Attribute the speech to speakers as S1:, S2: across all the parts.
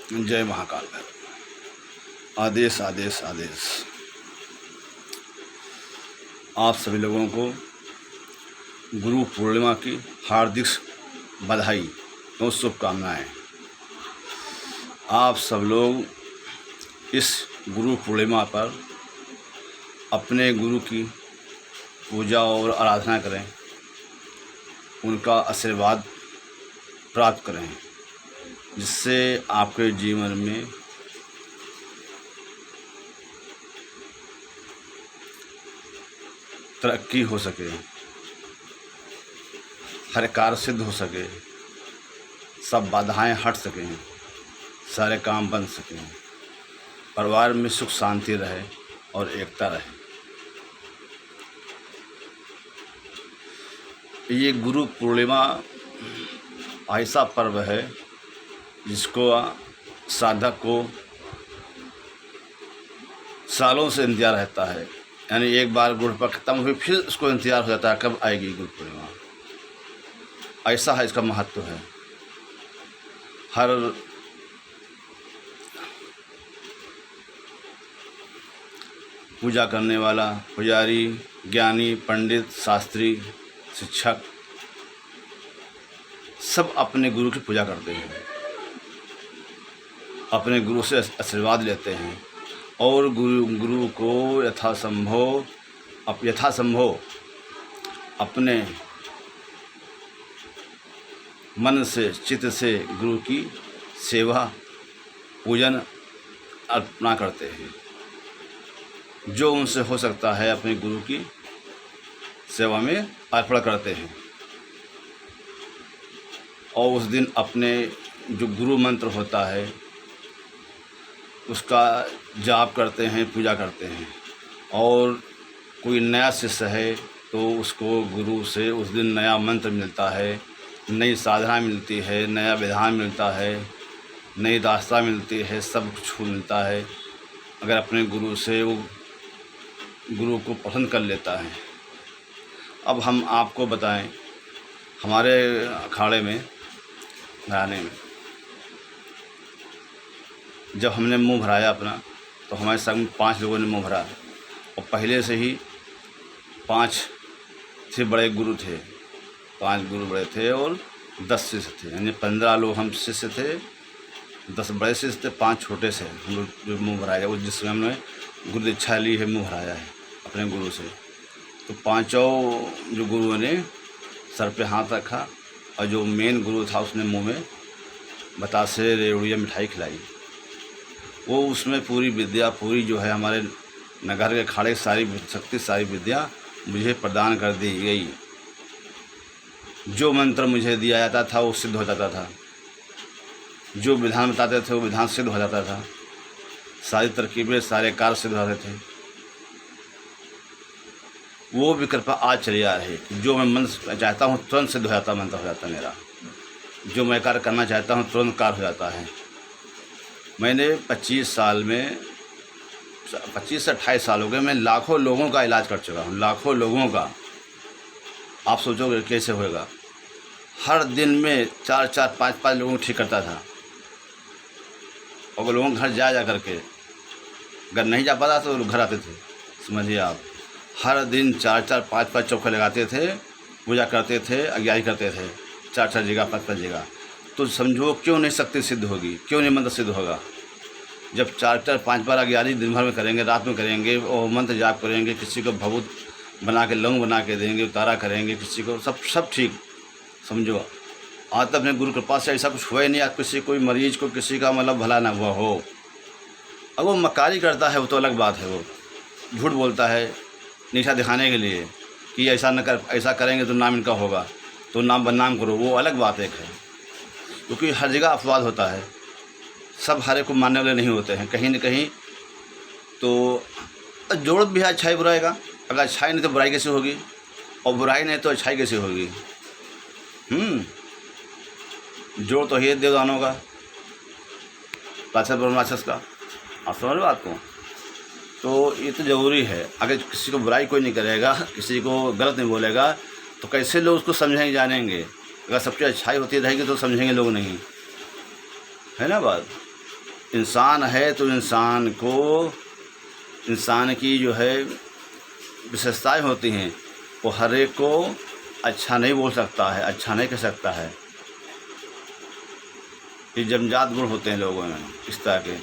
S1: जय महाकाल भैरव। आदेश आदेश आदेश। आप सभी लोगों को गुरु पूर्णिमा की हार्दिक बधाई एवं शुभकामनाएं। आप सब लोग इस गुरु पूर्णिमा पर अपने गुरु की पूजा और आराधना करें, उनका आशीर्वाद प्राप्त करें, जिससे आपके जीवन में तरक्की हो सके, हर कार्य सिद्ध हो सके, सब बाधाएं हट सकें, सारे काम बन सकें, परिवार में सुख शांति रहे और एकता रहे। ये गुरु पूर्णिमा ऐसा पर्व है जिसको साधक को सालों से इंतजार रहता है। यानी एक बार गुरु पर्व खत्म हुई फिर उसको इंतजार हो जाता है कब आएगी गुरु पूर्णिमा। ऐसा है इसका महत्व है। हर पूजा करने वाला पुजारी, ज्ञानी, पंडित, शास्त्री, शिक्षक सब अपने गुरु की पूजा करते हैं, अपने गुरु से आशीर्वाद लेते हैं और गुरु को यथासंभव अपने मन से, चित्त से गुरु की सेवा, पूजन, अर्पणा करते हैं। जो उनसे हो सकता है अपने गुरु की सेवा में अर्पण करते हैं और उस दिन अपने जो गुरु मंत्र होता है उसका जाप करते हैं, पूजा करते हैं। और कोई नया शिष्य है तो उसको गुरु से उस दिन नया मंत्र मिलता है, नई साधना मिलती है, नया विधान मिलता है, नई दास्ता मिलती है, सब कुछ मिलता है अगर अपने गुरु से वो गुरु को पसंद कर लेता है। अब हम आपको बताएं, हमारे अखाड़े में घराने में जब हमने मुंह भराया अपना, तो हमारे संग में 5 लोगों ने मुंह भरा और पहले से ही 5 से बड़े गुरु थे, 5 गुरु बड़े थे और 10 शिष्य थे। यानी 15 लोग हम शिष्य थे, 10 बड़े शिष्य थे, 5 छोटे से हम लोग जो मुंह भराया, वो जिसमें हमने गुरु दीक्षा ली है, मुंह भराया है अपने गुरु से। तो 5 जो गुरुओं ने सर पे हाथ रखा और जो मेन गुरु था उसने मुंह में बतासे, रेवड़िया, मिठाई खिलाई। वो उसमें पूरी विद्या, पूरी जो है हमारे नगर के अखाड़े सारी शक्ति, सारी विद्या मुझे प्रदान कर दी गई। जो मंत्र मुझे दिया जाता था वो सिद्ध हो जाता था, जो विधान बताते थे वो विधान सिद्ध हो जाता था, सारी तरकीबें, सारे कार्य सिद्ध हो जाते थे। वो भी कृपा आज चली आ रही। जो मैं मन चाहता हूँ तुरंत सिद्ध हो जाता, मंत्र हो जाता मेरा। जो मैं कार्य करना चाहता हूँ तुरंत कार्य हो जाता है। मैंने 25 साल में 25 से 28 साल हो गए, मैं लाखों लोगों का इलाज कर चुका हूँ, लाखों लोगों का। आप सोचोगे कैसे होगा। हर दिन में 4-4, 5-5 लोगों को ठीक करता था और लोगों के घर जा करके, अगर नहीं जा पाता तो घर आते थे। समझिए आप, हर दिन 4-4, 5-5 चौके लगाते थे, पूजा करते थे, अज्ञारी करते थे, 4-4 जगह, 5-5 जगह। तो समझो क्यों नहीं शक्ति सिद्ध होगी, क्यों नहीं मंत्र सिद्ध होगा। जब 4-4, 5 बार अज्ञारी दिन भर में करेंगे, रात में करेंगे और मंत्र जाप करेंगे, किसी को भभूत बना के, लौंग बना के देंगे, उतारा करेंगे, किसी को सब ठीक। समझो आज तक अपने गुरु कृपा से ऐसा कुछ हुआ ही नहीं। आज किसी कोई मरीज को किसी का मतलब भला ना हुआ हो। अब वो मक्कारी करता है वो तो अलग बात है, वो झूठ बोलता है नीचा दिखाने के लिए कि ऐसा न कर, ऐसा करेंगे तो नाम इनका होगा, तो नाम बदनाम करो, वो अलग बात एक है। क्योंकि हर जगह अपवाद होता है, सब हर एक को मानने वाले नहीं होते हैं, कहीं न कहीं। तो जोड़ भी है अच्छाई बुराई का। अगर अच्छाई नहीं तो बुराई कैसे होगी, और बुराई नहीं तो अच्छाई कैसे होगी। जोड़ तो है देवदानों का, राक्षस का। आप समझ बात को। तो ये तो ज़रूरी है। अगर किसी को बुराई कोई नहीं करेगा, किसी को गलत नहीं बोलेगा, तो कैसे लोग उसको समझेंगे, जानेंगे। अगर सबकी अच्छाई होती रहेगी तो समझेंगे लोग नहीं, है ना बात। इंसान है तो इंसान को, इंसान की जो है विशेषताएं होती हैं, वो हर एक को अच्छा नहीं बोल सकता है, अच्छा नहीं कह सकता है। ये जन्मजात गुण होते हैं लोगों में इस तरह के,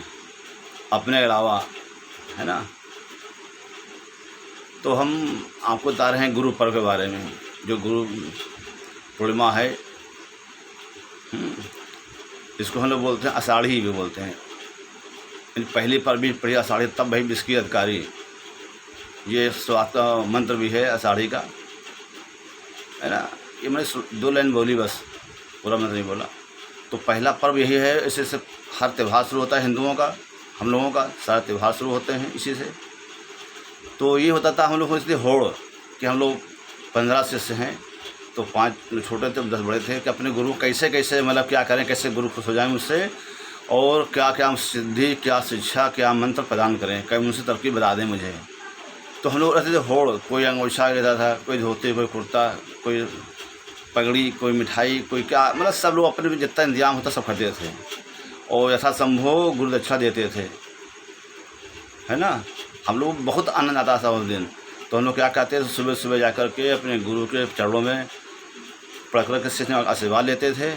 S1: अपने अलावा, है ना। तो हम आपको बता रहे हैं गुरु पर्व के बारे में, जो गुरु पूर्णिमा है। इसको हम लोग बोलते हैं आषाढ़ी भी बोलते हैं। पहली पर्व भी पढ़ी आषाढ़ी, तब भाई इसकी अधिकारी। ये स्वास्थ्य का मंत्र भी है आषाढ़ी का, है ना। ये मैंने 2 लाइन बोली बस, पूरा मंत्र नहीं बोला। तो पहला पर्व यही है। इसी से हर त्यौहार शुरू होता है हिंदुओं का, हम लोगों का सारे त्यौहार शुरू होते हैं इसी से। तो ये होता था हम लोग को इसलिए होड़ कि हम लोग 15 शिष्य हैं, तो 5 छोटे थे, 10 बड़े थे, कि अपने गुरु कैसे कैसे मतलब क्या करें, कैसे गुरु खुश हो जाएं मुझसे, और क्या क्या सिद्धि, क्या शिक्षा, क्या मंत्र प्रदान करें, कहीं उनसे तरकीब बता दें मुझे। तो हम लोग रहते थे होड़, कोई अंगोछा लेता था, कोई धोती, कोई कुर्ता, कोई पगड़ी, कोई मिठाई, कोई क्या, मतलब सब लोग अपने जितना इंतजाम होता सब करते थे, और यथासंभव गुरु दक्षिणा देते थे, है ना। हम लोग बहुत आनंद आता था उस दिन। तो हम लोग क्या कहते थे, सुबह सुबह जा कर के अपने गुरु के चरणों में पकड़ के शिष्य आशीर्वाद लेते थे,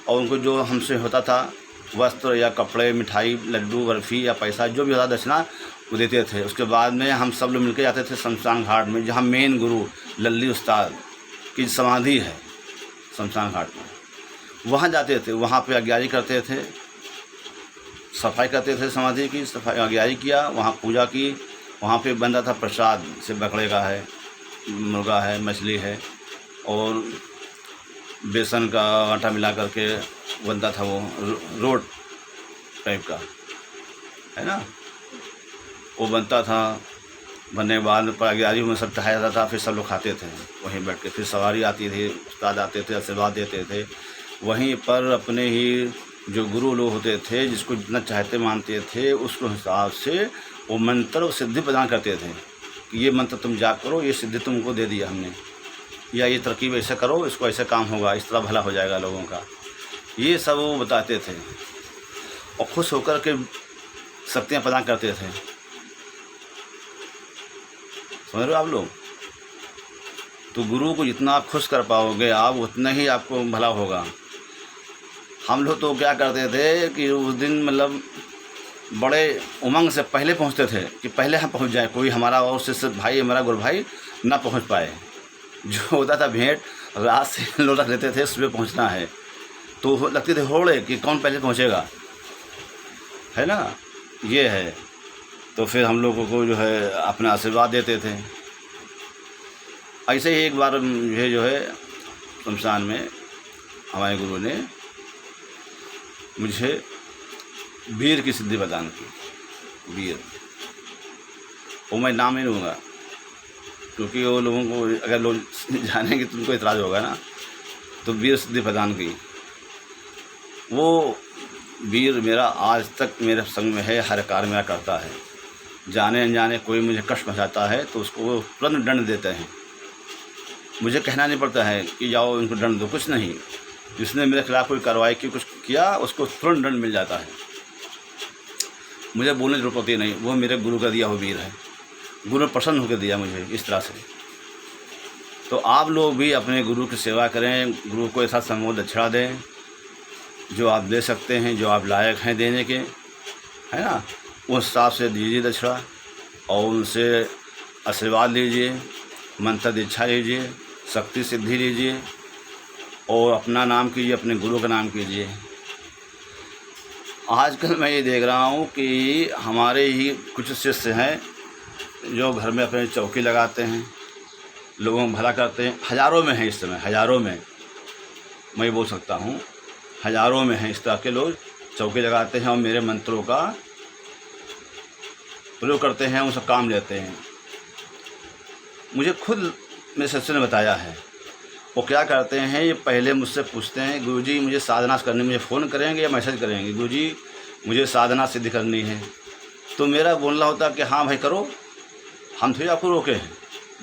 S1: और उनको जो हमसे होता था वस्त्र या कपड़े, मिठाई, लड्डू, बर्फ़ी या पैसा, जो भी होता दक्षिणा, वो देते थे। उसके बाद में हम सब लोग मिलकर जाते थे शमशान घाट में, जहाँ मेन गुरु लल्ली उस्ताद की समाधि है शमशान घाट में। वहाँ जाते थे, वहाँ पे अग्यारी करते थे, सफाई करते थे, समाधि की सफाई, अग्यारी किया, वहाँ पूजा की। वहाँ पे बनता था प्रसाद, से बकरे का है, मुर्गा है, मछली है, और बेसन का आटा मिला करके बनता था वो रोट टाइप का, है ना। वो बनता था, बनने के बाद पर अग्यारी में सब चढ़ाया जाता था, फिर सब लोग खाते थे वहीं बैठ के। फिर सवारी आती थी, उस्ताद आते थे, आशीर्वाद देते थे। वहीं पर अपने ही जो गुरु लोग होते थे, जिसको जितना चाहते मानते थे, उसको हिसाब से वो मंत्र और सिद्धि प्रदान करते थे कि ये मंत्र तुम जाप करो, ये सिद्धि तुमको दे दिया हमने, या ये तरकीब ऐसे करो, इसको ऐसे काम होगा, इस तरह भला हो जाएगा लोगों का। ये सब वो बताते थे और खुश होकर के शक्तियाँ प्रदान करते थे। समझ रहे हो आप लोग। तो गुरु को जितना आप खुश कर पाओगे आप, उतना ही आपको भला होगा। हम लोग तो क्या करते थे कि उस दिन मतलब बड़े उमंग से पहले पहुंचते थे कि पहले हम पहुंच जाए, कोई हमारा और शिष्य भाई, हमारा गुरु भाई ना पहुंच पाए। जो होता था भेंट, रात से लोग रख लेते थे, सुबह पहुंचना है, तो लगते थे होड़े कि कौन पहले पहुंचेगा, है ना। ये है। तो फिर हम लोगों को जो है अपना आशीर्वाद देते थे। ऐसे ही एक बार मुझे जो है शमशान में हमारे गुरु ने मुझे वीर की सिद्धि प्रदान की। वीर, वो मैं नाम नहीं लूँगा क्योंकि वो लोगों को अगर लोग जानेंगे तो उनको इतराज़ होगा ना। तो वीर सिद्धि प्रदान की। वो वीर मेरा आज तक मेरे संग में है, हर कार्य मेरा करता है। जाने अनजाने कोई मुझे कष्ट पहुँचाता है तो उसको वो तुरंत दंड देते हैं। मुझे कहना नहीं पड़ता है कि जाओ इनको दंड दो, कुछ नहीं। जिसने मेरे खिलाफ़ कोई कार्रवाई की, कुछ किया, उसको तुरंत दंड मिल जाता है। मुझे बोलने की जरूरत होती नहीं, वो मेरे गुरु का दिया हुआ वीर है। गुरु ने प्रसन्न होकर दिया मुझे इस तरह से। तो आप लोग भी अपने गुरु की सेवा करें, गुरु को ऐसा समूह दक्षिणा दें जो आप दे सकते हैं, जो आप लायक हैं देने के, है ना। उस हिसाब से दीजिए दक्षिणा और उनसे आशीर्वाद लीजिए, मंत्र दीक्षा लीजिए, शक्ति सिद्धि लीजिए और अपना नाम कीजिए, अपने गुरु का नाम कीजिए। आजकल मैं ये देख रहा हूँ कि हमारे ही कुछ शिष्य हैं जो घर में अपने चौकी लगाते हैं, लोगों को भला करते हैं। हज़ारों में हैं इस समय, हज़ारों में मैं बोल सकता हूँ, हज़ारों में हैं इस तरह के लोग चौकी लगाते हैं और मेरे मंत्रों का प्रयोग करते हैं, उनसे काम लेते हैं। मुझे खुद मेरे शिष्य ने बताया है। वो क्या करते हैं, ये पहले मुझसे पूछते हैं, गुरुजी मुझे साधना करनी, मुझे फ़ोन करेंगे या मैसेज करेंगे, गुरुजी मुझे साधना सिद्ध करनी है। तो मेरा बोलना होता कि हाँ भाई करो, हम थोड़ी आपको रोके हैं।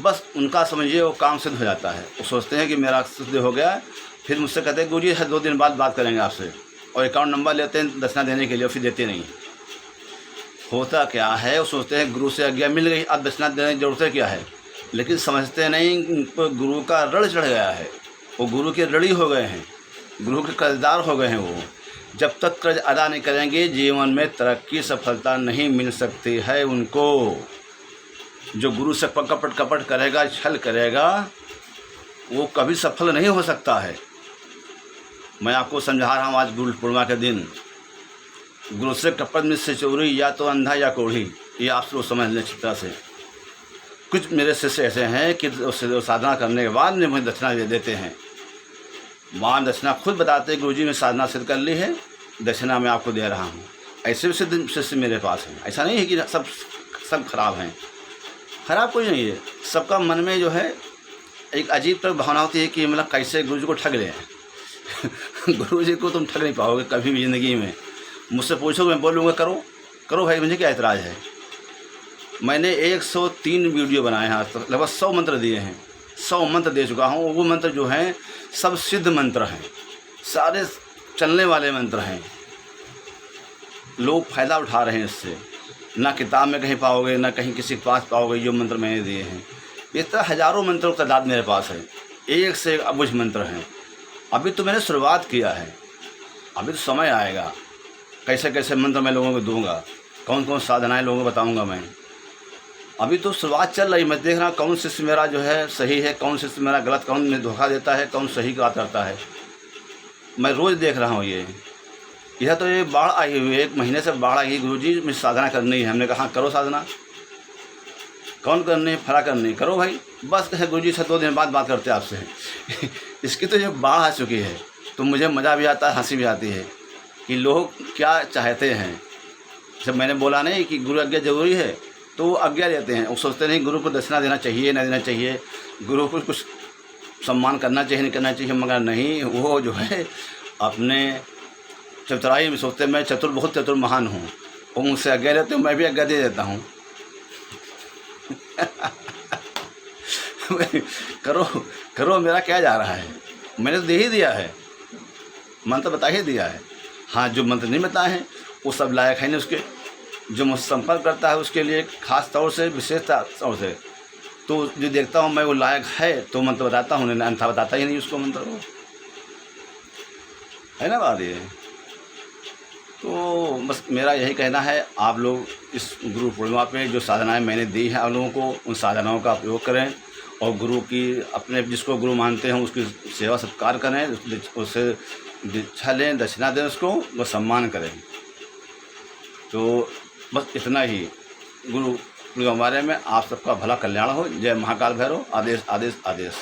S1: बस उनका समझिए वो काम सिद्ध हो जाता है। वो सोचते हैं कि मेरा सिद्ध हो गया, फिर मुझसे कहते हैं गुरुजी 2 दिन बाद बात करेंगे आपसे, और अकाउंट नंबर लेते हैं दक्षिणा देने के लिए, फिर देते नहीं। होता क्या है, वो सोचते हैं गुरु से आज्ञा मिल गई, अब दक्षिणा देने की जरूरत क्या है, लेकिन समझते नहीं उन पर गुरु का ऋण चढ़ गया है, वो गुरु के ऋणी हो गए हैं, गुरु के कर्जदार हो गए हैं। वो जब तक कर्ज अदा नहीं करेंगे जीवन में तरक्की सफलता नहीं मिल सकती है उनको। जो गुरु से कपट करेगा, छल करेगा, वो कभी सफल नहीं हो सकता है। मैं आपको समझा रहा हूँ आज गुरु पूर्णिमा के दिन, गुरु से कपट में से चोरी, या तो अंधा या कोढ़ी, ये आप लोग समझ लें अच्छी तरह से। कुछ मेरे शिष्य ऐसे हैं कि साधना करने के बाद में मुझे दक्षिणा दे देते हैं। वहाँ दक्षिणा खुद बताते हैं, गुरुजी ने साधना सिद्ध कर ली है, दक्षिणा मैं आपको दे रहा हूँ। ऐसे भी सिद्ध शिष्य मेरे पास हैं। ऐसा नहीं है कि सब खराब हैं, खराब कोई नहीं है। सबका मन में जो है एक अजीब तरह भावना होती है कि मतलब कैसे गुरु जी को ठग लें। गुरु जी को तुम ठग नहीं पाओगे कभी भी ज़िंदगी में। मुझसे पूछो, मैं बोलूँगा करो करो भाई, मुझे क्या एतराज़ है। मैंने 103 वीडियो बनाए हैं आज तक, लगभग 100 मंत्र दिए हैं, 100 मंत्र दे चुका हूँ। वो मंत्र जो हैं सब सिद्ध मंत्र हैं, सारे चलने वाले मंत्र हैं। लोग फ़ायदा उठा रहे हैं इससे। ना किताब में कहीं पाओगे, ना कहीं किसी के पास पाओगे जो मंत्र मैंने दिए हैं। इस तरह हज़ारों मंत्रों की तादाद मेरे पास है, एक से एक अबुझ मंत्र हैं। अभी तो मैंने शुरुआत किया है, अभी तो समय आएगा कैसे कैसे मंत्र मैं लोगों को दूंगा, कौन कौन साधनाएं लोगों को बताऊंगा मैं। अभी तो शुरुआत चल रही, मैं देख रहा हूँ कौन शिष्य मेरा जो है सही है, कौन शिष्य मेरा गलत, कौन में धोखा देता है, कौन सही बात करता है। मैं रोज़ देख रहा हूँ। यह तो ये बाढ़ आई हुई है, 1 महीने से बाढ़ आई। गुरुजी मुझे साधना करनी है। हमने कहा करो साधना। कौन करनी है? फला करनी, करो भाई। बस कहे गुरुजी से 2 दिन बाद बात करते हैं आपसे। इसकी तो ये बाढ़ आ चुकी है। तो मुझे मज़ा भी आता है, हंसी भी आती है कि लोग क्या चाहते हैं। जब मैंने बोला नहीं कि गुरु आज्ञा जरूरी है, तो वो आज्ञा देते हैं। वो सोचते नहीं गुरु को दक्षिणा देना चाहिए, ना देना चाहिए, गुरु को कुछ सम्मान करना चाहिए, नहीं करना चाहिए। मगर नहीं, वो जो है अपने चतुराई में सोचते मैं चतुर, बहुत चतुर महान हूँ। वो मुझसे आज्ञा देते हैं, मैं भी आज्ञा दे देता हूँ। करो करो, मेरा क्या जा रहा है, मैंने तो दे ही दिया है, मंत्र बता ही दिया है। हाँ, जो मंत्र नहीं बताए हैं वो सब लायक है नहीं उसके। जो मुझसे संपर्क करता है उसके लिए खास तौर से, विशेष तौर से, तो जो देखता हूँ मैं वो लायक है तो मंत्र बताता हूँ, अन्यथा बताता ही नहीं उसको मंत्र को। है ना बात ये। तो बस मेरा यही कहना है, आप लोग इस गुरु पूर्णिमा पे जो साधनाएं मैंने दी हैं आप लोगों को, उन साधनाओं का उपयोग करें और गुरु की, अपने जिसको गुरु मानते हैं उसकी सेवा सत्कार करें, उससे दीक्षा लें, दक्षिणा दें, उसको वो सम्मान करें। तो बस इतना ही गुरु के बारे में। आप सबका भला कल्याण हो। जय महाकाल भैरव। आदेश आदेश आदेश।